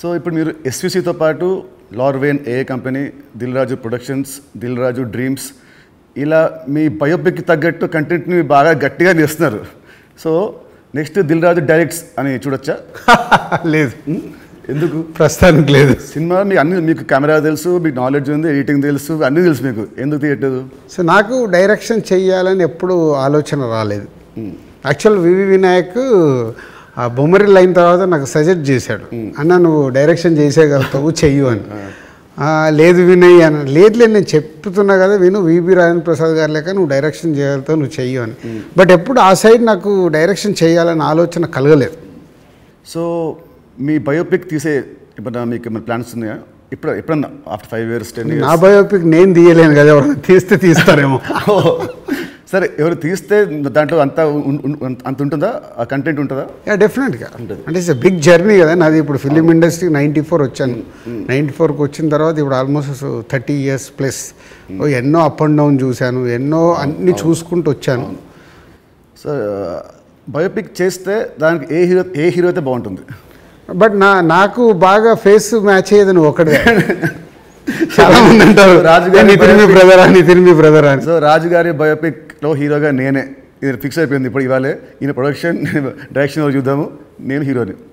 So ఇప్పుడు మీరు ఎస్విసితో పాటు లార్వేన్ ఏ company, Dil Raju productions, Dil Raju dreams ఇలా మీ బయోపిక్కి తగ్గట్టు కంటెంట్ని బాగా గట్టిగా చేస్తున్నారు. So next Dil Raju directs అని చూడొచ్చా? లేదు, ఎందుకు? ప్రస్తుతానికి లేదు. సినిమా మీకు అన్ని, మీకు కెమెరా తెలుసు, మీకు నాలెడ్జ్ ఉంది, ఎడిటింగ్ తెలుసు, అన్నీ తెలుసు, మీకు ఎందుకు తీయట్లేదు? సో నాకు డైరెక్షన్ చెయ్యాలని ఎప్పుడు ఆలోచన రాలేదు. యాక్చువల్ వివి వినాయక్ ఆ బొమ్మరిల్ అయిన తర్వాత నాకు సజెస్ట్ చేశాడు, అన్న నువ్వు డైరెక్షన్ చేసేయగలుగుతావు, చెయ్యు అని. లేదు వినయ్ అని. లేదులే, నేను చెప్తున్నా కదా విను, విబి రాజేంద్ర ప్రసాద్ గారు లేక నువ్వు డైరెక్షన్ చేయగలుగుతావు, నువ్వు చెయ్యు అని. బట్ ఎప్పుడు ఆ సైడ్ నాకు డైరెక్షన్ చేయాలని ఆలోచన కలగలేదు. సో మీ బయోపిక్ తీసే ఇప్పుడు మీకు ఏమైనా ప్లాన్స్ ఉన్నాయా? ఎప్పుడన్నా ఆఫ్టర్ 5 years 10 years? నా బయోపిక్ నేను తీయలేను కదా, ఎవరైనా తీస్తే తీస్తారేమో. సరే, ఎవరు తీస్తే దాంట్లో అంత ఉంటుందా, ఆ కంటెంట్ ఉంటుందా? డెఫినెట్గా ఉంటుంది. అంటే ఇట్స్ బిగ్ జర్నీ కదా నాది. ఇప్పుడు ఫిలిం ఇండస్ట్రీ 94 వచ్చాను. 94కి వచ్చిన తర్వాత ఇప్పుడు ఆల్మోస్ట్ 30 years ప్లస్. ఎన్నో అప్ అండ్ డౌన్ చూశాను, ఎన్నో అన్ని చూసుకుంటూ వచ్చాను. సో బయోపిక్ చేస్తే దానికి ఏ హీరో అయితే బాగుంటుంది? బట్ నాకు బాగా ఫేస్ మ్యాచ్ అయ్యేది నువ్వు ఒకటే. చాలా మంది అంటారు నితిన్ మీ బ్రదర్ అని. సో రాజు గారి బయోపిక్లో హీరోగా నేనే, ఇది ఫిక్స్ అయిపోయింది. ఇప్పుడు ఇవాళ ఈయన ప్రొడక్షన్ డైరెక్షన్ చూద్దాము, నేను హీరోని.